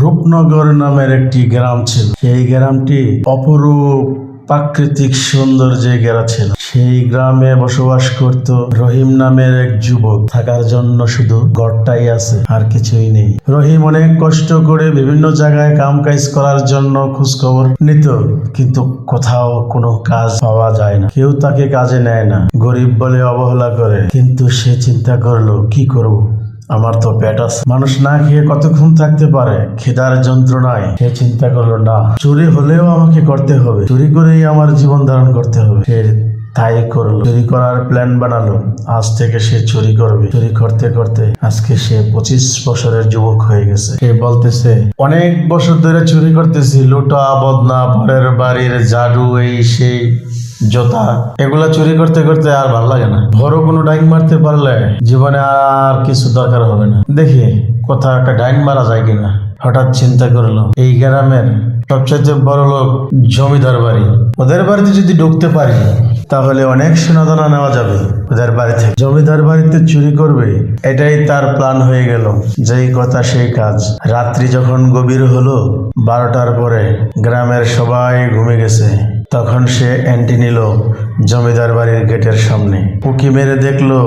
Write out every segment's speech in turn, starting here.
রূপনগর নামের একটি গ্রাম ছিল। সেই গ্রামটি অপরূপ প্রাকৃতিক সৌন্দর্যে ঘেরা ছিল। সেই গ্রামে বসবাস করত রহিম নামের এক যুবক। থাকার জন্য শুধু ঘরটাই আছে, আর কিছুই নেই। রহিম অনেক কষ্ট করে বিভিন্ন জায়গায় কাম কাজ করার জন্য খোঁজ খবর নিত, কিন্তু কোথাও কোনো কাজ পাওয়া যায় না। কেউ তাকে কাজে নেয় না, গরিব বলে অবহেলা করে। কিন্তু সে চিন্তা করলো, কি করব, আমার তো পেট আছে, মানুষ না খেয়ে কতক্ষণ থাকতে পারে খিদার যন্ত্রণায়। সে চিন্তা করলো, না, চুরি হলেও আমাকে করতে হবে, চুরি করেই আমার জীবন ধারণ করতে হবে। সে তাই করলো, চুরি করার প্ল্যান বানালো। আজ থেকে সে চুরি করবে। চুরি করতে করতে আজকে সে 25 বছরের যুবক হয়ে গেছে। সে বলতেছে, অনেক বছর ধরে চুরি করতেছি, লুটা বদনা, পরের বাড়ির ঝাড়ু, এই সেই জোতা, এগুলা চুরি করতে করতে আর ভালো লাগে না। বড় কোনো ডাইং মারতে পারলে জীবনে আর কিছু দরকার হবে না। দেখি কোথাও একটা ডাইং মারা যায় কিনা। হঠাৎ চিন্তা করলো, এই গ্রামের সবচেয়ে বড় লোক জমিদার বাড়ি, ওদের বাড়িতে যদি ঢুকতে পারি তাহলে অনেক সোনাদানা নেওয়া যাবে ওদের বাড়ি থেকে। জমিদার বাড়িতে চুরি করবে, এটাই তার প্ল্যান হয়ে গেল। যেই কথা সেই কাজ। রাত্রি যখন গভীর হলো, 12টার পরে গ্রামের সবাই ঘুমে গেছে, তখন সে এন্ট্রি নিল জমিদার বাড়ির গেটের সামনে। উকি মেরে দেখলো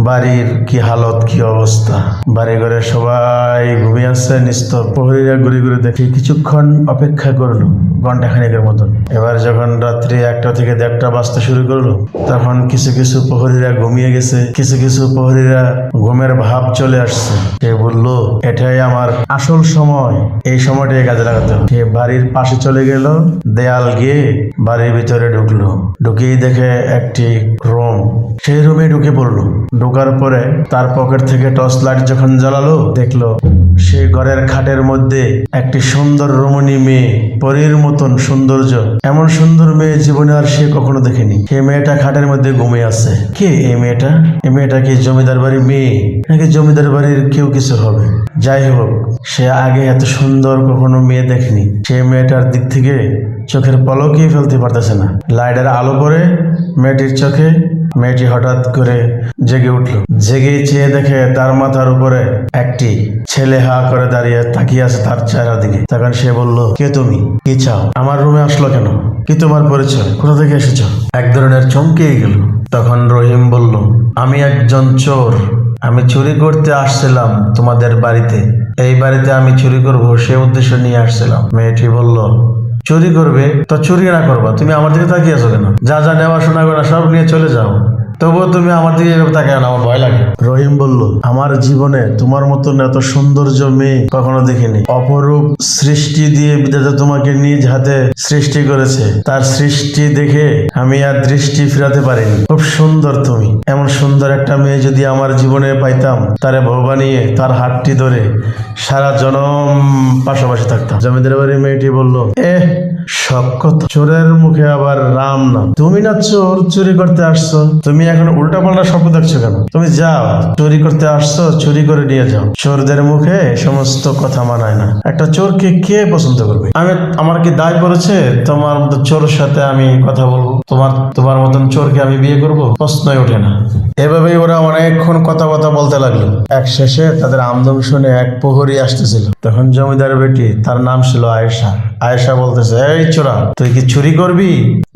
বাড়ির কি হালত, কি অবস্থা। বাড়ি ঘরে সবাই ঘুমিয়ে আসছে, নিস্তব্ধ। প্রহরীরা ঘুরে ঘুরে দেখে কিছুক্ষণ অপেক্ষা করলো, ঘন্টাখানেকের মতন। এবার যখন রাত্রি 1টা থেকে 1:30 বাজতে শুরু করলো, তখন কিছু কিছু প্রহরীরা ঘুমিয়ে গেছে, কিছু কিছু প্রহরীরা ঘুমের ভাব চলে আসছে। সে বললো, এটাই আমার আসল সময়, এই সময়টাই কাজে লাগাতে হবে। সে বাড়ির পাশে চলে গেল, দেয়াল গিয়ে বাড়ির ভিতরে ঢুকলো। ঢুকেই দেখে একটি রুম। সেই রুমে ঢুকে পড়লো। ঢোকার পরে তার পকেট থেকে টর্চ লাইট যখন জ্বালালো, দেখলো সেই ঘরের খাটের মধ্যে একটি সুন্দর রমণী মেয়ে, পরীর মতন সৌন্দর্য। এমন সুন্দর মেয়ে জীবনে আর সে কখনো দেখেনি। সেই মেয়েটা খাটের মধ্যে ঘুমিয়ে আছে। কে এই মেয়েটা? এই মেয়েটা কি জমিদার বাড়ির মেয়ে, নাকি জমিদার বাড়ির কেউ কিছু হবে? যাই হোক, সে আগে এত সুন্দর কখনো মেয়ে দেখেনি। সেই মেয়েটার দিক থেকে চোখের পলকই ফেলতে পারতেছে না। লাইটের আলো পড়ে মেয়েটির চোখে। মেয়েটি হঠাৎ করে জেগে উঠলো। জেগে চেয়ে দেখে তার মাথার উপরে একটি ছেলে হা করে দাঁড়িয়ে তাকিয়ে আছে তার চেহারার দিকে। তখন সে বলল, কে তুমি? কি চাও? আমার রুমে আসলো কেন? কি তোমার পরিচয়? কোথা থেকে এসেছ? এক ধরনের চমকে গেল। তখন রহিম বলল, আমি একজন চোর, আমি চুরি করতে আসছিলাম তোমাদের বাড়িতে। এই বাড়িতে আমি চুরি করব সে উদ্দেশ্য নিয়ে আসছিলাম। মেয়েটি বলল, চুরি করবে তো চুরি না করবা, তুমি আমার দিকে তাকিয়ে আছো কেন? যা যা নেওয়া শোনা করা সব নিয়ে চলে যাও। তবুও তুমি আমার দিকে এভাবে তাকায় না, আমার ভয় লাগে। রহিম বলল, আমার জীবনে তোমার মতন এত সৌন্দর্য মেয়ে কখনো দেখিনি। অপরূপ সৃষ্টি দিয়ে বিধাতা তোমাকে নিজ হাতে সৃষ্টি করেছে। তার সৃষ্টি দেখে আমি আর দৃষ্টি ফিরাতে পারিনি। খুব সুন্দর তুমি। এমন সুন্দর একটা মেয়ে যদি আমার জীবনে পাইতাম, তারে বউ বানিয়ে তার হাতটি ধরে সারা জনম পাশাপাশি থাকতাম। জমিদার বাড়ির মেয়েটি বলল, সব কথা, চোরের মুখে আবার রাম না। তুমি না চোর, চুরি করতে আসছো। তুমি এখন উল্টা পাল্টা স্বপ্ন দেখছো কেন? তুমি যাও, চুরি করতে আসছো, চুরি করে নিয়ে যাও। চোরদের মুখে সমস্ত কথা মানায় না। একটা চোরকে কে পছন্দ করবে? আমার কি দায় পড়েছে তোমার মতো চোরের সাথে আমি কথা বলবো? তোমার মতন চোরকে আমি বিয়ে করব? প্রশ্নই ওঠে না। এভাবেই ওরা অনেকক্ষণ কথা বলতে লাগলো। এক শেষে তাদের আমদম শুনে এক প্রহরী আসতেছিল। তখন জমিদার বেটি, তার নাম ছিল আয়েশা। আয়েশা বলতেছে, এই চোরা, তুই কি চুরি করবি?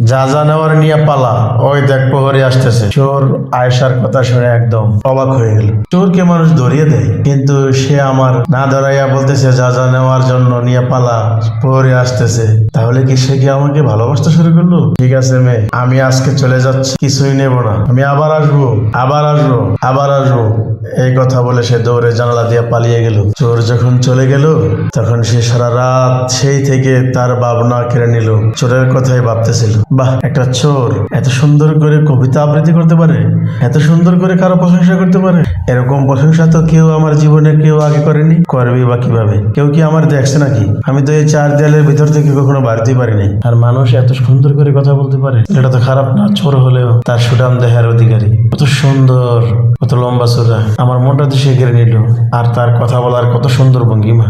যা যা নেওয়ার নিয়ে পালা, ওই দেখ প্রহরী আসতেছে। চোর আয়েশার কথা শুনে একদম অবাক হয়ে গেল। চোরকে মানুষ ধরিয়ে দেয়, কিন্তু সে আমার না ধরাইয়া বলতেছে যা যা নেওয়ার জন্য নিয়ে পালা, প্রহরী আসতেছে। তাহলে কি সে কি আমাকে ভালোবাসতে শুরু করলো? ঠিক আছে মেয়ে, আমি আজকে চলে যাচ্ছি, কিছুই নেব না, আমি আবার আসবো। এই কথা বলে সে দৌড়ে জানালা দিয়ে পালিয়ে গেল। চোর যখন চলে গেল, তখন সে সারা রাত সেই থেকে তার ভাবনা কেড়ে নিল। চোরের কথাই ভাবতেছিল, বাহ, একটা চোর এত সুন্দর করে কবিতা আবৃত্তি করতে পারে, এত সুন্দর করে কারো প্রশংসা করতে পারে। এরকম প্রশংসা তো কেউ আমার জীবনে কেউ আগে করেনি। করবি বা কিভাবে? কেউ কি আমার দেখছে নাকি? আমি তো এই 4 দেয়ালের ভিতর থেকে কখনো বাড়তেই পারিনি। আর মানুষ এত সুন্দর করে কথা বলতে পারে, এটা তো খারাপ না। চোর হলেও তার সুঠাম দেহের অধিকারী। কত সুন্দর, কত লম্বা চোরা, আমার মনটা তো সে কেড়ে নিল। আর তার কথা বলার কত সুন্দর ভঙ্গিমা।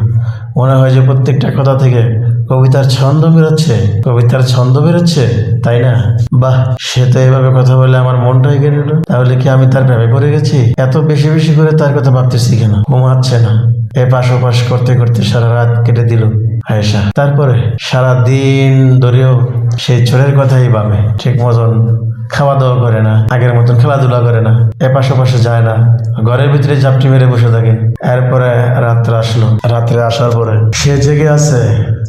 মনে হয় যে প্রত্যেকটা কথা থেকে কবিতার ছন্দ বেরোচ্ছে, তাই না? বাহ, সে তো এভাবে কথা বলে আমার মনটাই কেড়ে নিল। তাহলে কি আমি তার প্রেমে পড়ে গেছি? এত বেশি বেশি করে তার কথা ভাবতেছি কেন? ঘুমাচ্ছে না। এপাশ ওপাশ করতে করতে সারা রাত কেটে দিল আয়েশা। তারপরে সারা দিন ধরেও সেই চোরের কথাই ভাবে। ঠিক মতন খাওয়া দাওয়া করে না, আগের মতন খেলাধুলা করে না, এপাশ ওপাশে যায় না, ঘরের ভিতরে ঝাপটি মেরে বসে থাকে। এরপরে রাত্রে আসলো। রাত্রে আসার পরে সে জেগে আছে,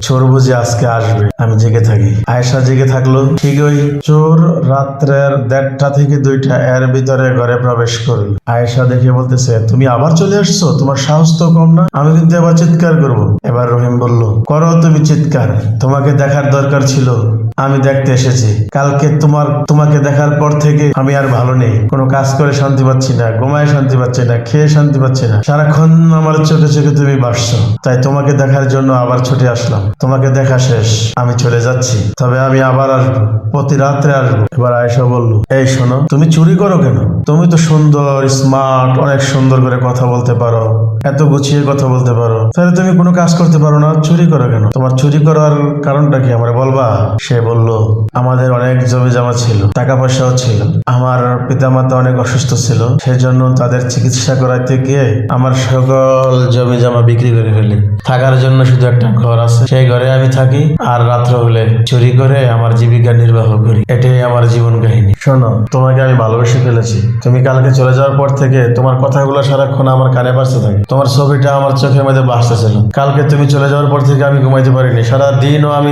চোর বুঝি আজকে আসবে, আমি জেগে থাকি। আয়েশা জেগে থাকলো। ঠিক ওই চোর রাত্রের 1:30 থেকে 2টা এর ভিতরে ঘরে প্রবেশ করল। আয়েশা দেখে বলতেছে, তুমি আবার চলে আসছো? তোমার সাহস তো কম না, আমি কিন্তু এবার চিৎকার করব। এবার রহিম বলল, করো তুমি চিৎকার, তোমাকে দেখার দরকার ছিল, আমি দেখতে এসেছি। কালকে তোমাকে দেখার পর থেকে আমি আর ভালো নেই। কোনো কাজ করে শান্তি পাচ্ছি না, ঘুমায় শান্তি পাচ্ছি না, খেয়ে শান্তি পাচ্ছি না। সারাক্ষণ আমার চোখে চোখে তুমি ভাসছো, তাই তোমাকে দেখার জন্য আবার ছুটে আসলাম। তোমাকে দেখা শেষ, আমি চলে যাচ্ছি, তবে আমি আবার আসবো, প্রতি রাত্রে আসবো। এবার আয়েশা বলল, এই শোনো, তুমি চুরি করো কেন? তুমি তো সুন্দর, স্মার্ট, অনেক সুন্দর করে কথা বলতে পারো, এত গুছিয়ে কথা বলতে পারো, তাহলে তুমি কোনো কাজ করতে পারো না, চুরি করো কেন? তোমার চুরি করার কারণটা কি আমার বলবা? সে বলল, আমাদের অনেক জমি জমা ছিল, টাকা পয়সাও ছিল। আমার পিতামাতা অনেক অসুস্থ ছিল, সেজন্য তাদের চিকিৎসা করাইতে গিয়ে আমার সকল জমি জমা বিক্রি করে ফেলি। থাকার জন্য শুধু একটা ঘর আছে, সেই ঘরে আমি থাকি, আর রাত্র হলে চুরি করে আমার জীবিকা নির্বাহ করি। এটাই আমার জীবন কাহিনী। শোনো, তোমাকে আমি ভালোবেসে ফেলেছি। তুমি কালকে চলে যাওয়ার পর থেকে তোমার কথাগুলো সারাক্ষণ আমার কানে বাজতে থাকে, তোমার ছবিটা আমার চোখের মধ্যে ভাসতেছিল। কালকে তুমি চলে যাওয়ার পর থেকে আমি ঘুমাইতে পারিনি, সারা দিনও আমি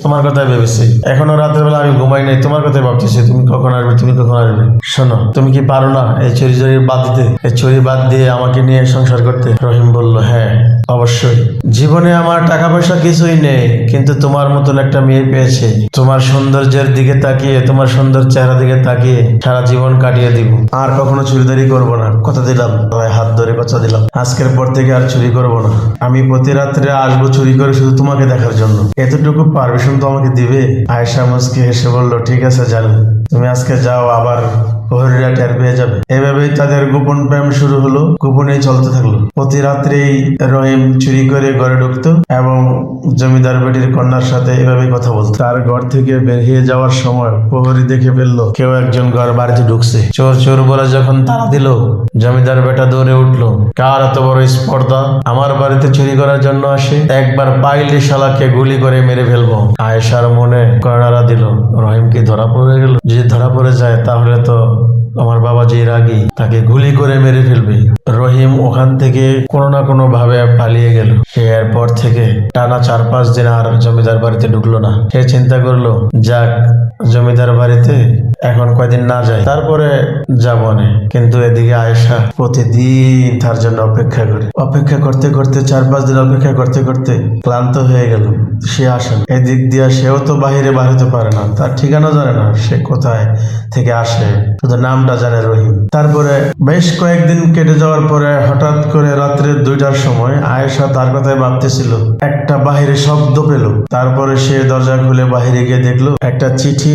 তোমার কথাই ভেবেছি। এখনো রাতের বেলা আমি ঘুমাই নাই, তোমার কথাই ভাবতেছি, তুমি কখন আসবে, তুমি কখন আসবে। শোনো, তুমি কি পারো না এই চুরি বাদ দিতে, এই চুরি বাদ দিয়ে আমাকে নিয়ে সংসার করতে? রহিম বলল, হ্যাঁ অবশ্যই। জীবনে আমার টাকা পয়সা কিছুই নেই, কিন্তু তোমার মতন একটা মেয়ে পেয়েছি। তোমার সৌন্দর্যের দিকে তাকিয়ে, তোমার সুন্দর চেহারা দিকে তাকিয়ে সারা জীবন কাটিয়ে দিব। আর কখনো চুরিদারি করবো না, কথা দিলাম। হাত ধরে কথা দিলাম, আজকের পর থেকে আর চুরি করবো না। আমি প্রতি রাত্রে আসবো চুরি করে শুধু তোমাকে দেখার জন্য। এতটুকু পারমিশন তো আমাকে দিবে? আয়েশা মুচকি হেসে বলল, ঠিক আছে জানো, তুমি আজকে যাও, আবার প্রহরীরা টের পেয়ে যাবে। এভাবেই তাদের গোপন প্রেম শুরু হলো, গোপনেই চলতে থাকলো। প্রতি রাত্রেই রহিম চুরি করে ঘরে ঢুকতো এবং জমিদার বেটির কন্যার সাথে এভাবেই কথা বলতো। তার ঘর থেকে বেরিয়ে যাওয়ার সময় প্রহরী দেখে ফেললো কেউ একজন ঘর বাড়িতে ঢুকছে। চোর চোর বলে যখন তাড়া দিল, জমিদার বেটা দৌড়ে উঠলো। কার এত বড় স্পর্ধা, আমার বাড়িতে চুরি করার জন্য আসে, একবার পাইলে শালাকে গুলি করে মেরে ফেলবো। আয়েশার মনে কর্নারা দিল, রহিম কি ধরা পড়ে গেল? যদি ধরা পড়ে যায় তাহলে তো আমার বাবা যে রাগী, তাকে গুলি করে মেরে ফেলবে। রহিম ওখান থেকে কোনো না কোনো ভাবে পালিয়ে গেল। সে এরপর থেকে টানা 4-5 দিন আর জমিদার বাড়িতে ঢুকলো না। সে চিন্তা করলো, যাক, জমিদার বাড়িতে এখন কয়দিন না যায়, তারপরে যাবো না। কিন্তু এদিকে আয়েশা প্রতিদিন তার জন্য অপেক্ষা করতে করতে 4-5 দিন অপেক্ষা করতে করতে ক্লান্ত হয়ে গেল। সে আসে না। এদিক দিয়ে সেও তো বাহিরে বার হতে পারে না, তার ঠিকানা জানে না, সে কোথায় থেকে আসে, শুধু নামটা জানে রহিম। তারপরে বেশ কয়েকদিন কেটে যাওয়ার পরে হঠাৎ করে রাত্রে 2টার সময় আয়েশা তার কথাই ভাবতেছিল, একটা বাহিরে শব্দ পেল। তারপরে সে দরজা খুলে বাহিরে গিয়ে দেখলো একটা চিঠি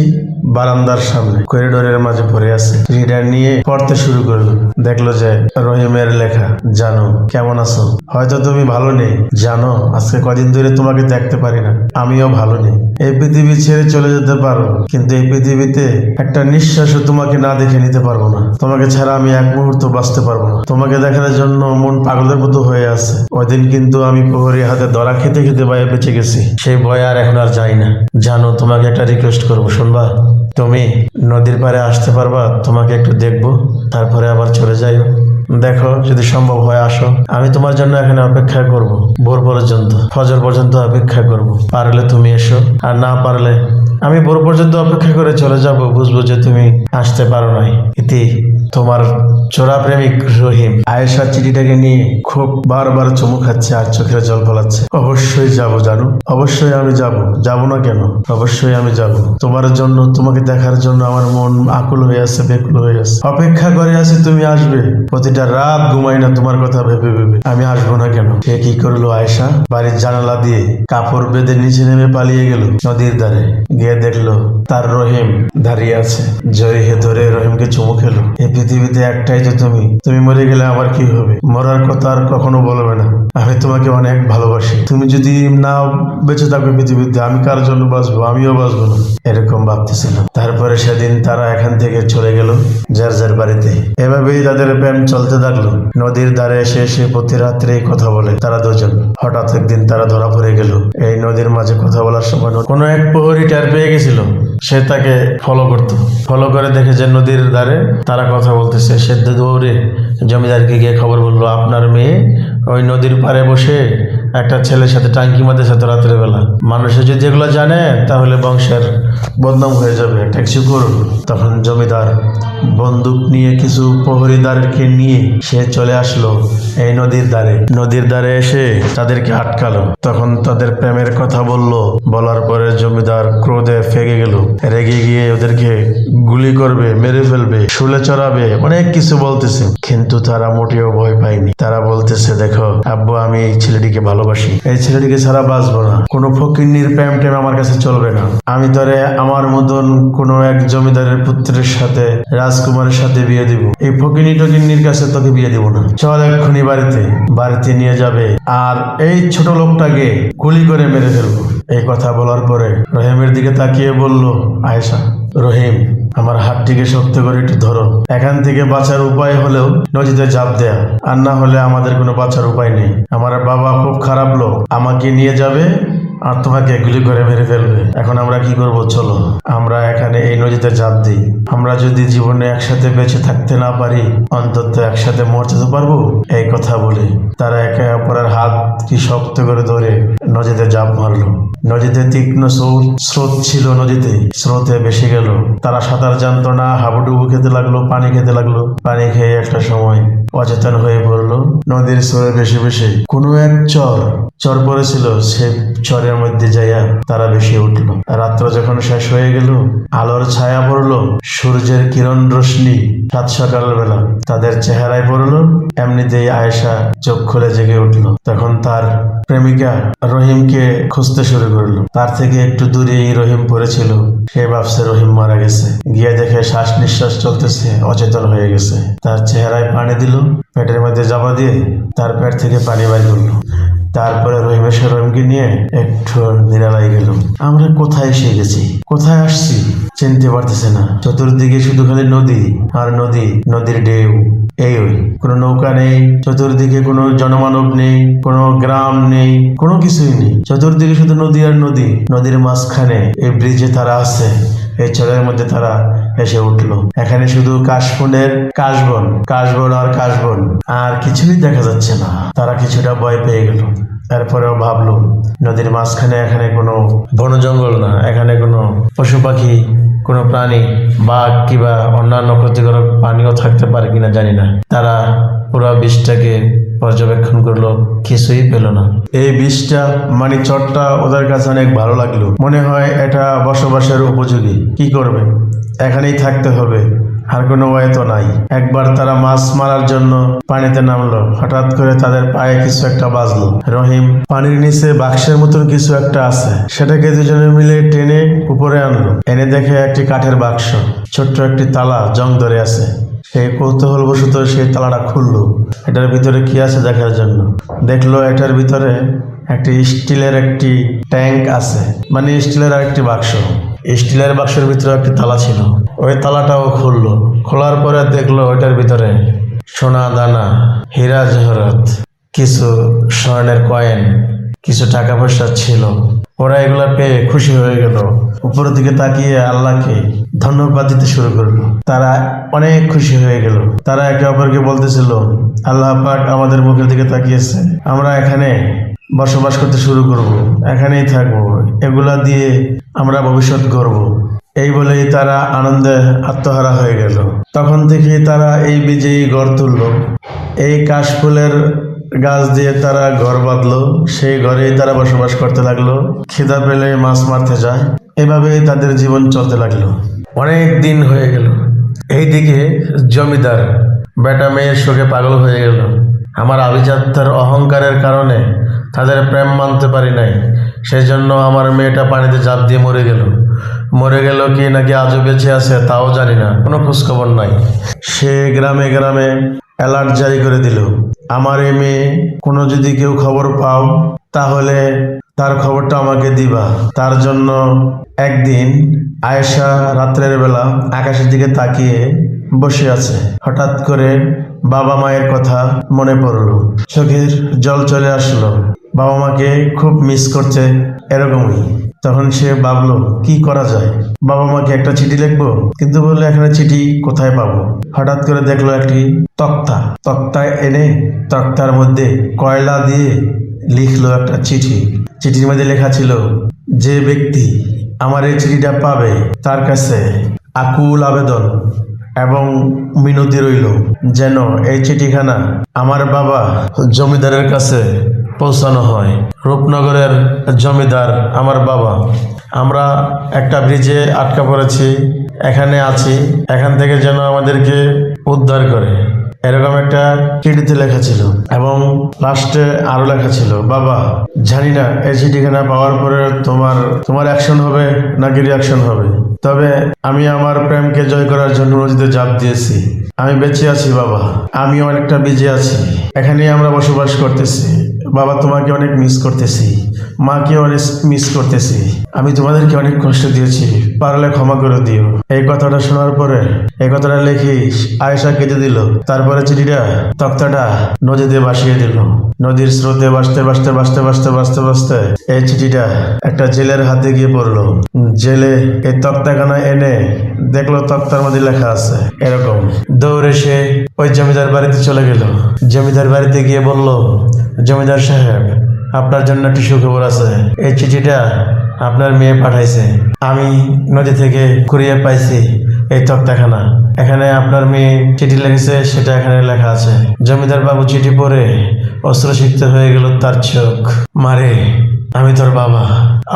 বারান্দার সামনে করিডোরের মাঝে পড়ে আছে। চিঠিটা নিয়ে পড়তে শুরু করলো। দেখলো যে রহিমের লেখা, জানো কেমন আছো, হয়তো তুমি ভালো নেই, জানো আজকে কদিন ধরে তোমাকে দেখতে পারি না, আমিও ভালো নেই। এই পৃথিবী ছেড়ে চলে যেতে পারো, কিন্তু এই পৃথিবীতে একটা নিঃশ্বাসও তোমাকে না দেখে নিতে পারবো না। তোমাকে ছাড়া আমি এক মুহূর্ত বাঁচতে পারবো না। তোমাকে দেখার জন্য মন পাগলের মতো হয়ে আছে। ওই দিন কিন্তু আমি প্রহরী হাতে ধরা খেতে খেতে ভয়ে বেঁচে গেছি, সেই ভয় আর এখন আর যাই না। জানো, তোমাকে একটা রিকোয়েস্ট করবো, শুনবা? তুমি নদীর পাড়ে আসতে পারবা? তোমাকে একটু দেখবো, তারপরে আবার চলে যাইও। দেখো, যদি সম্ভব হয় আসো। আমি তোমার জন্য এখানে অপেক্ষা করব, ভোর পর্যন্ত, ফজর পর্যন্ত অপেক্ষা করব। পারলে তুমি এসো, আর না পারলে আমি ভোর পর্যন্ত অপেক্ষা করে চলে যাব, বুঝবো যে তুমি আসতে পারো নাই। ইতি, তোমার চোরা প্রেমিক রহিম। আয়েশা চিঠিটাকে নিয়ে খুব বারবার চুমু খাচ্ছে আর চোখের জল ফলাচ্ছে। অবশ্যই যাব জানু, অবশ্যই আমি যাব না কেন, অবশ্যই আমি যাব। তোমার জন্য, তোমাকে দেখার জন্য আমার মন আকুল হয়ে আছে, বেকুল হয়ে আছে। অপেক্ষা করে আছি তুমি আসবে, প্রতিটা রাত ঘুমাই না তোমার কথা ভেবে ভেবে। আমি আসবো না কেন? সে কি করলো? আয়েশা বাড়ির জানালা দিয়ে কাপড় বেঁধে নিচে নেমে পালিয়ে গেল নদীর ধারে। গিয়ে দেখলো তার রহিম দাঁড়িয়ে আছে। জড়িয়ে ধরে রহিমকে চুমু খেলো। এই পৃথিবীতে একটাই তো তুমি মরে গেলে আমার কি হবে? মরার কথা আর কখনো বলবে না। আমি তোমাকে অনেক ভালোবাসি। তুমি যদি না বেঁচে থাকবে পৃথিবীতে, আমি কার জন্য বাঁচবো? আমিও বাঁচবো না, এরকম ভাবতেছিল। তারপরে সেদিন তারা এখান থেকে চলে গেল যার যার বাড়িতে। এভাবেই তাদের প্রেম চলতে থাকলো। নদীর ধারে এসে এসে প্রতি রাত্রে কথা বলে তারা দুজন। হঠাৎ একদিন তারা ধরা পড়ে গেল এই নদীর মাঝে কথা বলার সময়। কোনো এক প্রহরী টের পেয়ে গেছিল, সে তাকে ফলো করে দেখে যে নদীর ধারে তারা কথা বলতেছে। সে দৌড়ে জমিদারকে গিয়ে খবর বললো, আপনার মেয়ে ওই নদীর পাড়ে বসে একটা ছেলের সাথে টাঙ্কি মারতেছে তো রাত্রে বেলা। মানুষে যদি এগুলো জানে তাহলে বংশের বদনাম হয়ে যাবে, একটা কিছু করুন। তখন জমিদার বন্দুক নিয়ে কিছু প্রহরীদারকে নিয়ে সে চলে আসলো এই নদীর ধারে এসে তাদেরকে আটকালো। তখন তাদের প্রেমের কথা বলার পরে জমিদার ক্রোধে ফেগে গেল। রেগে গিয়ে ওদেরকে গুলি করবে, মেরে ফেলবে, শুলে চড়াবে, অনেক কিছু বলতেছে। কিন্তু তারা মোটেও ভয় পায়নি। তারা বলতেছে, দেখো আব্বু, আমি এই ছেলেটিকে ভালোবাসি, এই ছেলেটিকে ছাড়া বাঁচবো না। কোনো ফকিন্নির প্রেম আমার কাছে চলবে না। আমি ধরে আমার মতন কোনো এক জমিদারের পুত্রের সাথে, রাজকুমারের সাথে বিয়ে দিব। এই ফকিন্নির কাছে তোকে বিয়ে দিব না। চল এক্ষুনি বাড়িতে নিয়ে যাবে, আর এই ছোট লোকটাকে গুলি করে মেরে ফেলবো। এই কথা বলার পরে রহিমের দিকে তাকিয়ে বলল আয়েশা, রহিম, আমার হাতটিকে শক্ত করে একটু ধরো। এখান থেকে বাঁচার উপায় হলেও নদীতে ঝাঁপ দেয়া, আর না হলে আমাদের কোনো বাঁচার উপায় নেই। আমার বাবা খুব খারাপ লোক, আমাকে নিয়ে যাবে আর তোমাকে গুলি করে মেরে ফেলবে। এখন আমরা কি করব? চলো আমরা এখানে এই নদীতে ঝাঁপ দিই। আমরা যদি জীবনে একসাথে বেঁচে থাকতে না পারি, অন্তত একসাথে মরতে তো পারবো। এই কথা বলে তারা একে অপরের হাত কি শক্ত করে ধরে নদীতে ঝাঁপ মারলো। নদীতে তীক্ষ্ণ স্রোত ছিল, স্রোতে ভেসে গেল। তারা সাঁতার জানতো না, হাবুডুবু খেতে লাগলো, পানি খেতে লাগলো। পানি খেয়ে একটা সময় অচেতন হয়ে পড়লো নদীর স্রোতে ভেসে। কোনো এক চর পড়েছিল, সে চরের মধ্যে যাইয়া তারা ভেসে উঠলো। রাত্র যখন শেষ হয়ে গেল, আলোর ছায়া পড়লো, সূর্যের কিরণ রশ্মি সাত সকাল বেলা তাদের চেহারায় পড়লো। এমনিতেই আয়েশা চোখ খুলে জেগে উঠলো। তখন তার প্রেমিকা রহিমকে খুঁজতে শুরু করলো। তার থেকে একটু দূরেই রহিম পড়েছিল। সে ভাবছে রহিম মারা গেছে। গিয়ে দেখে শ্বাস নিঃশ্বাস চলতেছে, অচেতন হয়ে গেছে। তার চেহারায় পানি দিল, পেটের মধ্যে চাপা দিয়ে তার পেট থেকে পানি বের করলো। তারপরে রহিমকে নিয়ে একটু নিরালায় গেল। আমরা কোথায় এসে গেছি, কোথায় আসছি চিনতে পারতেছে না। চতুর্দিকে শুধু খালি নদী আর নদীর ঢেউ। ওই কোনো নৌকা নেই, চতুর্দিকে কোনো জনমানব নেই, কোনো গ্রাম নেই, কোনো কিছুই নেই। চতুর্দিকে শুধু নদী আর নদীর মাঝখানে এই ব্রিজে তারা আছে। এই চরের মধ্যে তারা এসে উঠলো। এখানে শুধু কাশবন আর কিছুই দেখা যাচ্ছে না। তারা কিছুটা ভয় পেয়ে গেল। তারপরেও ভাবলো নদীর মাঝখানে এখানে কোনো বন জঙ্গল না, এখানে কোনো পশু পাখি, কোনো প্রাণী, বাঘ কিংবা অন্যান্য ক্ষতিকারক প্রাণীও থাকতে পারে কিনা জানি না। তারা পুরো বীজটাকে পর্যবেক্ষণ করলো, কিছুই পেল না। এই বীজটা মানে চরটা ওদের কাছে অনেক ভালো লাগলো। মনে হয় এটা বসবাসের উপযোগী। কি করবে? এখানেই থাকতে হবে, আর কোনো উপায় তো নাই। একবার তারা মাছ মারার জন্য পানিতে নামলো। হঠাৎ করে তাদের পায়ে কিছু একটা বাজলো। রহিম পানির নিচে বাক্সের মতন কিছু একটা আছে, সেটাকে দুজনে মিলে টেনে উপরে আনলো। এনে দেখে একটি কাঠের বাক্স, ছোট্ট একটি তালা জং ধরে আছে। সেই কৌতূহলবশত সেই তালাটা খুললো। এটার ভিতরে কি আছে দেখার জন্য। দেখলো এটার ভিতরে একটি স্টিলের একটি ট্যাঙ্ক আছে, মানে স্টিলের আরেকটি বাক্স। স্টিলের বাক্সের ভিতরে একটি তালা ছিল। ওই তালাটাও খুললো। খোলার পরে দেখলো ওইটার ভিতরে সোনা দানা, হীরা জহরত, কিছু স্বর্ণের কয়েন, কিছু টাকা পয়সা ছিল। ওরা এগুলা পেয়ে খুশি হয়ে গেল। উপরের দিকে তাকিয়ে আল্লাহকে ধন্যবাদ দিতে শুরু করলো। তারা অনেক খুশি হয়ে গেল। তারা একে অপরকে বলতেছিল, আল্লাহ পাক আমাদের মুখের দিকে তাকিয়েছে, আমরা এখানে বসবাস করতে শুরু করব, এখানেই থাকবো, এগুলা দিয়ে আমরা ভবিষ্যৎ গড়ব। এই বলেই তারা আনন্দে আত্মহারা হয়ে গেল। তখন থেকে তারা এই বীজেই ঘর তুলল। এই কাশফুলের গাছ দিয়ে তারা ঘর বাঁধলো। সেই ঘরেই তারা বসবাস করতে লাগলো। খিদা পেলে মাছ মারতে যায়। এভাবেই তাদের জীবন চলতে লাগলো। অনেক দিন হয়ে গেল। এইদিকে জমিদার বেটা মেয়ের শোকে পাগল হয়ে গেল। আমার আভিজাত্যের অহংকারের কারণে তাদের প্রেম মানতে পারি নাই, সেই জন্য আমার মেয়েটা পানিতে ঝাঁপ দিয়ে মরে গেল কি নাকি আজও বেঁচে আছে তাও জানি না, কোনো খোঁজখবর নাই। সে গ্রামে গ্রামে অ্যালার্ট জারি করে দিল, আমার এই মেয়ে কোনো যদি কেউ খবর পাও তাহলে তার খবরটা আমাকে দিবা। তার জন্য একদিন আয়েশা রাত্রের বেলা আকাশের দিকে তাকিয়ে বসে আছে। হঠাৎ করে বাবা মায়ের কথা মনে পড়লো, চোখের জল চলে আসলো। বাবা মাকে খুব মিস করছে এরকমই। তখন সে ভাবলো কি করা যায়, বাবা মাকে একটা চিঠি লিখবো, কিন্তু বললো এখানে চিঠি কোথায় পাবো। হঠাৎ করে দেখলো একটি তক্তা এনে তক্তার মধ্যে কয়লা দিয়ে লিখলো একটা চিঠি। চিঠির মধ্যে লেখা ছিল, যে ব্যক্তি আমার এই চিঠিটা পাবে তার কাছে আকুল আবেদন এবং মিনতি রইল যেন এই চিঠিখানা আমার বাবা জমিদারের কাছে পৌঁছানো হয়। রূপনগরের জমিদার আমার বাবা। আমরা একটা ব্রিজে আটকা পড়েছি, এখানে আছি, এখান থেকে যেন আমাদেরকে উদ্ধার করে, এরকম একটা চিঠিতে লেখা ছিল। এবং লাস্টে আরো লেখা ছিল, বাবা জানি না এই চিঠিখানা পাওয়ার পরে তোমার অ্যাকশন হবে নাকি রিয়াকশন হবে, তবে আমি আমার প্রেমকে জয় করার জন্য নদীতে ঝাঁপ দিয়েছি। আমি বেঁচে আছি বাবা, আমি অনেকটা বেঁচে আছি, এখানেই আমরা বসবাস করতেছি। বাবা তোমাকে অনেক মিস করতেছি, মাকে অনেক মিস করতেছি, আমি তোমাদেরকে অনেক কষ্ট দিয়েছি, পারলে ক্ষমা করে দিও। এই কথাটা শোনার পরে এই কথাটা লিখিস আয়েশা কেটে দিল। তারপরে চিঠিটা তক্তাটা নদীতে ভাসিয়ে দিল। নদীর স্রোতে ভাসতে ভাসতে ভাসতে ভাসতে ভাসতে ভাসতে এই চিঠিটা একটা জেলের হাতে গিয়ে পড়লো। জেলে এই তক্তাখানা এনে দেখলো তক্তার মধ্যে লেখা আছে এরকম। দৌড়ে সে ওই জমিদার বাড়িতে চলে গেল। জমিদার বাড়িতে গিয়ে বলল, জমিদার সাহেব আপনার জন্য একটি সুখবর আছে, এই চিঠিটা আপনার মেয়ে পাঠাইছে, আমি নদী থেকে কুড়িয়ে পাইছি এই তক্তাখানা, এখানে আপনার মেয়ে চিঠি লিখেছে, সেটা এখানে লেখা আছে। জমিদার বাবু চিঠি পড়ে অস্ত্রসিক্ত হয়ে গেল তার চোখ। মারে আমি তোর বাবা,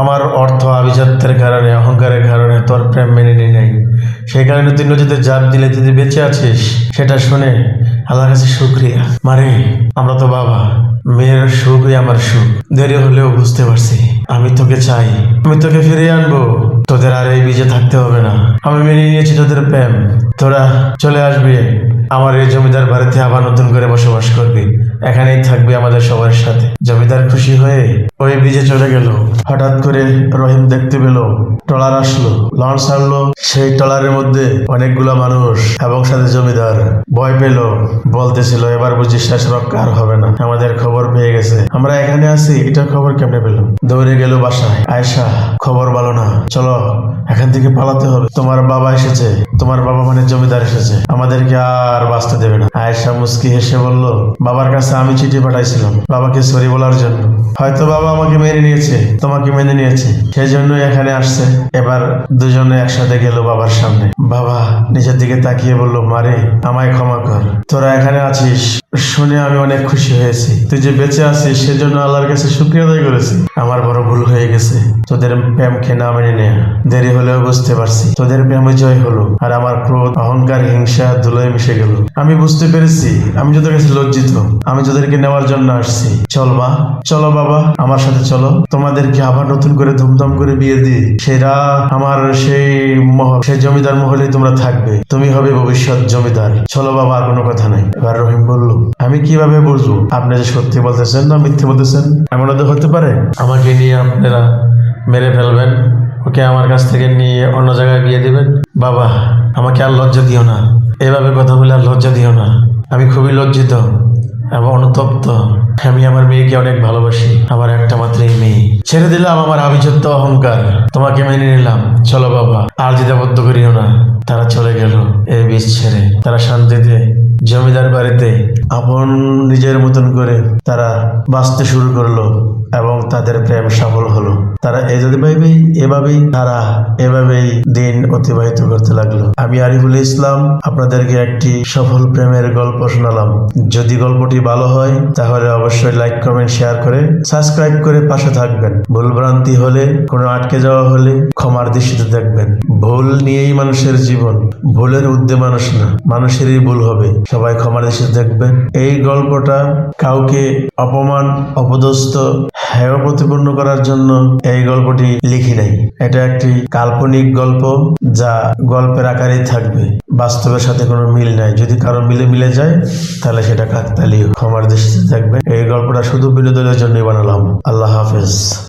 আমার অর্থ আভিজাত্যের কারণে অহংকারের কারণে তোর প্রেম মেনে নি নাই, সেই কারণে তুই নদীতে ঝাঁপ দিলে তুই বেঁচে আছিস, সেটা শুনে আল্লাহর কাছে শুকরিয়া। মারে আমরা তো বাবা, মেয়ের সুখই আমার সুখ, দেরি হলেও বুঝতে পারছি, আমি তোকে চাই, আমি তোকে ফিরিয়ে আনবো, তোদের আর এই বীজে থাকতে হবে না, আমি মেনে নিয়েছি তোদের প্রেম, তোরা চলে আসবি আমার এই জমিদার বাড়িতে, আবার নতুন করে বসবাস করবি, এখানেই থাকবি আমাদের সবার সাথে। জমিদার খুশি হয়ে ওই ব্রিজে চলে গেল। হঠাৎ করে রহিম দেখতে পেল ট্রলার আসলো, লঞ্চ ছাড়লো, সেই ট্রলারের মধ্যে অনেকগুলো মানুষ এবং সাথে জমিদার। ভয় পেল, বলতেছিল এবার বুঝি শেষ রক্ষা আর হবে না, আমাদের খবর পেয়ে গেছে, আমরা এখানে আছি, এটা খবর কেমনে পেল? দৌড়ে গেল বাসায়। আয়েশা খবর ভালো না, চলো এখান থেকে পালাতে হবে, তোমার বাবা এসেছে, তোমার বাবা মানে জমিদার এসেছে, আমাদেরকে আর বাঁচতে দেবে না। আয়েশা মুস্কি হেসে বলল, বাবার কাছে আমি চিঠি পাঠাইছিলাম বাবাকে সরি বলার জন্য, হয়তো বাবা আমাকে মেনে নিয়েছে, তোমাকে মেনে নিয়েছে, সেই জন্য এখানে আসছে। এবার দুজনে একসাথে গেল বাবার সামনে। বাবা নিচের দিকে তাকিয়ে বলল, মারে আমায় ক্ষমা কর, তোরা এখানে আছিস শুনে আমি অনেক খুশি হয়েছি, তুই যে বেঁচে আছিস সেজন্য আল্লাহর কাছে শুকরিয়া আদায় করেছি, আমার বড় ভুল হয়ে গেছে, তোদের প্রেমকে না মেনে নেয়া, দেরি হলেও বুঝতে পারছি, তোদের প্রেমে জয় হলো আর আমার ক্রোধ অহংকার হিংসা ধুলোয় মিশে গেল, আমি বুঝতে পেরেছি আমি তোদের কাছে লজ্জিত, আমি তোদেরকে নেওয়ার জন্য আসছি, চল মা, চলো বাবা আমার সাথে চলো, তোমাদেরকে আবার নতুন করে ধুমধাম করে বিয়ে দিই, সেরা আমার সেই মহল, সেই জমিদার মহলে তোমরা থাকবে, তুমি হবে ভবিষ্যৎ জমিদার, চলো বাবা আর কোনো কথা নাই। এবার রহিম বলল, আমি কিভাবে বুঝবো আপনি যে সত্যি বলতেছেন না মিথ্যে বলতেছেন? এমন তো হতে পারে আমাকে নিয়ে আপনারা মেরে ফেলবেন, ওকে আমার কাছ থেকে নিয়ে অন্য জায়গায় বিয়ে দিবেন। বাবা আমাকে আর লজ্জা দিও না, এভাবে কথা বলে আর লজ্জা দিও না, আমি খুবই লজ্জিত এবং অনুতপ্ত, আমি আমার মেয়েকে অনেক ভালোবাসি, আমার একটা মাত্রই মেয়ে, ছেড়ে দিলাম আমার আভিজাত্য অহংকার, তোমাকে মেনে নিলাম, চলো বাবা আর দ্বিধাবদ্ধ করিও না। তারা চলে গেল এই বীজ ছেড়ে, তারা শান্তিতে জমিদার বাড়িতে আপন নিজের মতন করে তারা বাঁচতে শুরু করলো এবং তাদের প্রেম সফল হলো। তারা এভাবেই দিন অতিবাহিত করতে লাগলো। আমি আরিফুল ইসলাম আপনাদেরকে একটি সফল প্রেমের গল্প শোনালাম। যদি গল্পটি ভালো হয় তাহলে অবশ্যই লাইক কমেন্ট শেয়ার করে সাবস্ক্রাইব করে পাশে থাকবেন। ভুলভ্রান্তি হলে, কোনো আটকে যাওয়া হলে ক্ষমার দৃষ্টিতে দেখবেন। ভুল নিয়েই মানুষের জীবন, ভুলের ঊর্ধ্বে মানুষ না, মানুষেরই ভুল হবে, সবাই ক্ষমার দৃষ্টিতে দেখবেন। এই গল্পটা কাউকে অপমান, অপদস্থ, হেয় প্রতিপন্ন করার জন্য এই গল্পটি লিখি নাই। এটা একটি কাল্পনিক গল্প, যা গল্পের আকারেই থাকবে, বাস্তবের সাথে কোনো মিল নাই। যদি কারো মিলে যায় তাহলে সেটা কাকতালীয়। ক্ষমার দৃষ্টিতে থাকবে। এই গল্পটা শুধু বিনোদনের জন্যই বানালাম। আল্লাহ হাফেজ।